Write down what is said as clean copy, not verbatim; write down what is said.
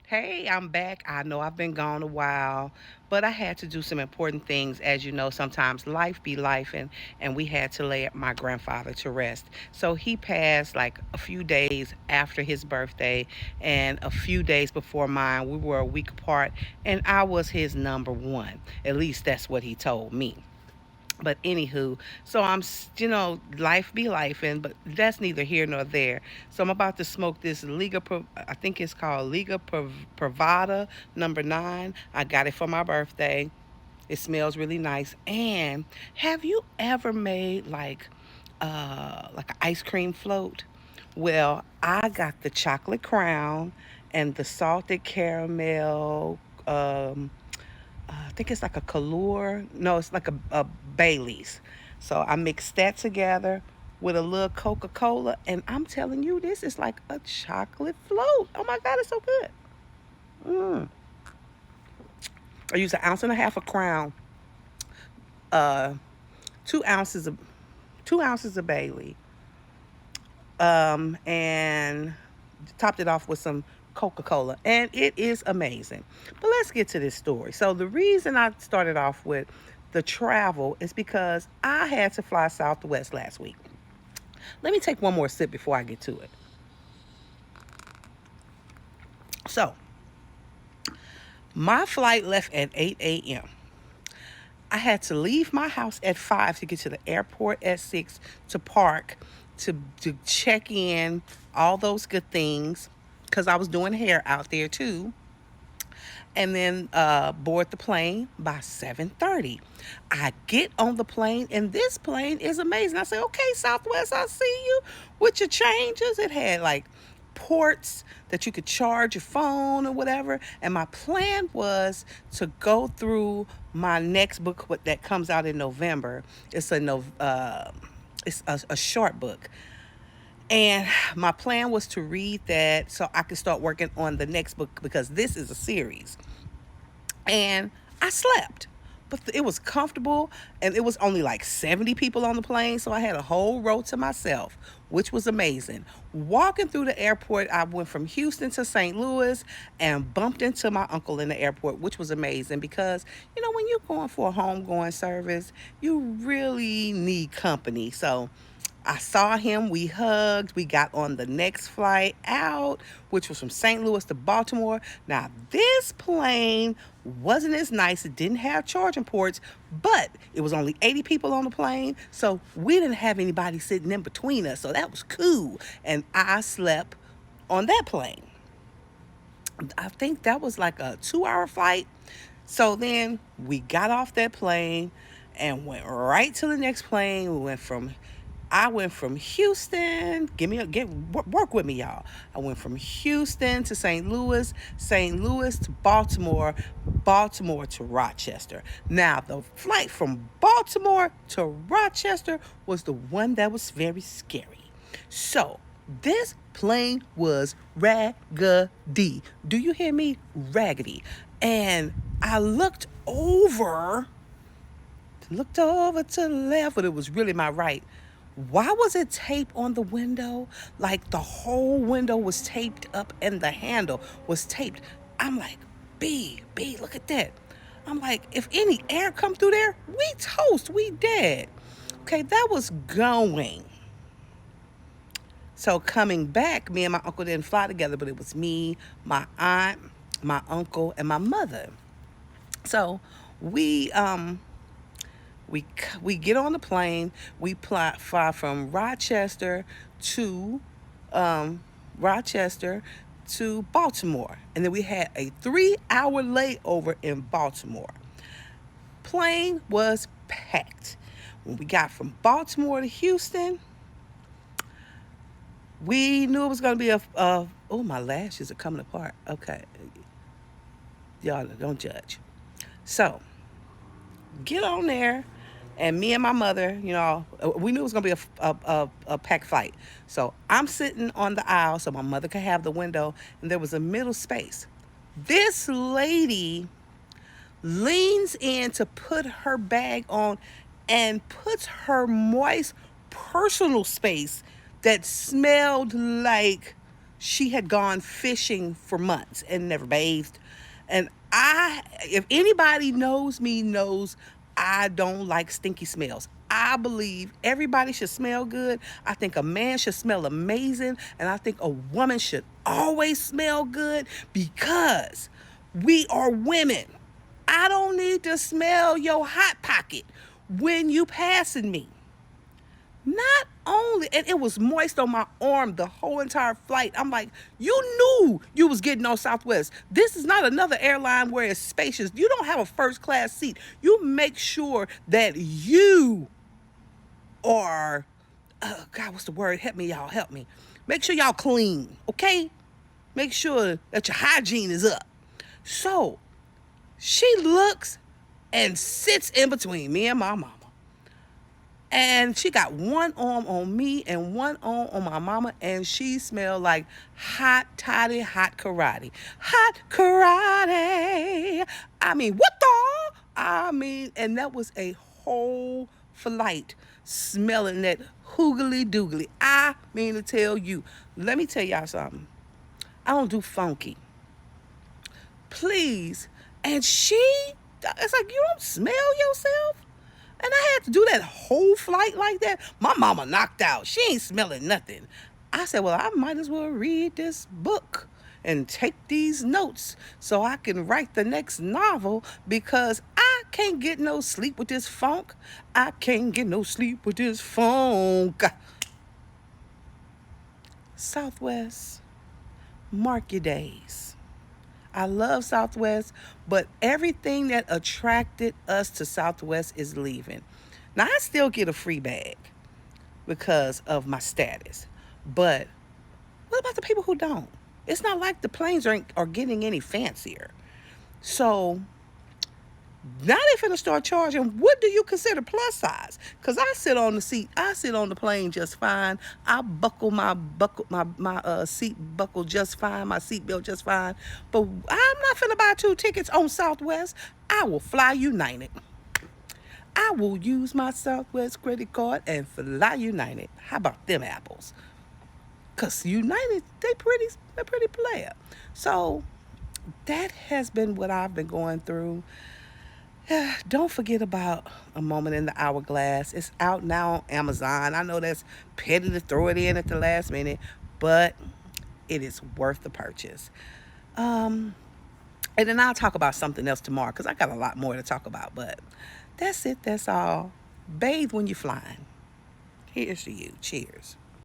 Hey, I'm back. I know I've been gone a while, but I had to do some important things. As you know, sometimes life be life, and we had to lay my grandfather to rest. So he passed like a few days after his birthday and a few days before mine. We were a week apart, and I was his number one. At least that's what he told me. But anywho, so life be life, but that's neither here nor there. So I'm about to smoke this I think it's called Privada number 9. I got it for my birthday. It smells really nice. And have you ever made like an ice cream float? Well, I got the chocolate crown and the salted caramel. I think it's like a Kalur. No, it's like a Bailey's. So I mixed that together with a little Coca Cola, and I'm telling you, this is like a chocolate float. Oh my God, it's so good. Mm. I use an ounce and a half of Crown, uh, 2 ounces of 2 ounces of Bailey, and topped it off with some Coca Cola, and it is amazing. But let's get to this story. So, the reason I started off with the travel is because I had to fly Southwest last week. Let me take one more sip before I get to it. So, my flight left at 8 a.m. I had to leave my house at 5 to get to the airport at 6 to park, to check in, all those good things, because I was doing hair out there too, and then board the plane by 7:30. I get on the plane, and this plane is amazing. I say, okay, Southwest, I see you with your changes. It had like ports that you could charge your phone or whatever. And my plan was to go through my next book that comes out in November. It's a short book, and my plan was to read that so I could start working on the next book because this is a series. And I slept. But it was comfortable, and it was only like 70 people on the plane, so I had a whole row to myself, which was amazing. Walking through the airport, I went from Houston to St. Louis and bumped into my uncle in the airport, which was amazing because, when you're going for a homegoing service, you really need company. So I saw him, we hugged, we got on the next flight out, which was from St. Louis to Baltimore. Now, this plane wasn't as nice. It didn't have charging ports, but it was only 80 people on the plane, so we didn't have anybody sitting in between us, so that was cool. And I slept on that plane. I think that was like a 2 hour flight. So then we got off that plane and went right to the next plane. I went from Houston. Work with me, y'all. I went from Houston to St. Louis to Baltimore, Baltimore to Rochester. Now, the flight from Baltimore to Rochester was the one that was very scary. So, this plane was raggedy. Do you hear me? Raggedy. And I looked over to the left, but it was really my right. Why was it tape on the window? Like the whole window was taped up and the handle was taped. I'm like, B, look at that. I'm like, if any air come through there, we toast, we dead. Okay, that was going. So coming back, me and my uncle didn't fly together, but it was me, my aunt, my uncle, and my mother. So we we we get on the plane. We fly from to um, Rochester to Baltimore, and then we had a 3 hour layover in Baltimore. Plane was packed. When we got from Baltimore to Houston, we knew it was going to be oh, my lashes are coming apart. Okay, y'all don't judge. So get on there. And me and my mother, we knew it was going to be a packed flight. So I'm sitting on the aisle so my mother could have the window, and there was a middle space. This lady leans in to put her bag on and puts her moist personal space that smelled like she had gone fishing for months and never bathed. And if anybody knows me, knows I don't like stinky smells. I believe everybody should smell good. I think a man should smell amazing. And I think a woman should always smell good because we are women. I don't need to smell your hot pocket when you passing me. Not only, and it was moist on my arm the whole entire flight. I'm like, you knew you was getting on Southwest. This is not another airline where it's spacious. You don't have a first class seat. You make sure that you are, God, what's the word? Help me, y'all, help me. Make sure y'all clean, okay? Make sure that your hygiene is up. So she looks and sits in between me and my mama. And she got one arm on me and one arm on my mama, and she smelled like hot toddy, hot karate. Hot karate. I mean, what the? I mean, and that was a whole flight smelling that hoogly doogly. I mean to tell you, let me tell y'all something. I don't do funky. Please. And it's like, you don't smell yourself? And I had to do that whole flight like that. My mama knocked out. She ain't smelling nothing. I said, well, I might as well read this book and take these notes so I can write the next novel because I can't get no sleep with this funk. I can't get no sleep with this funk. Southwest, mark your days. I love Southwest, but everything that attracted us to Southwest is leaving. Now, I still get a free bag because of my status. But what about the people who don't? It's not like the planes are getting any fancier. So now they finna start charging. What do you consider plus size? Because I sit on the seat. I sit on the plane just fine. I buckle my seat buckle just fine. My seatbelt just fine. But I'm not finna buy 2 tickets on Southwest. I will fly United. I will use my Southwest credit card and fly United. How about them apples? Because United, they're pretty player. So that has been what I've been going through. Don't forget about A Moment in the Hourglass. It's out now on Amazon. I know that's petty to throw it in at the last minute, but it is worth the purchase. And then I'll talk about something else tomorrow because I got a lot more to talk about. But that's it. That's all. Bathe when you're flying. Here's to you. Cheers.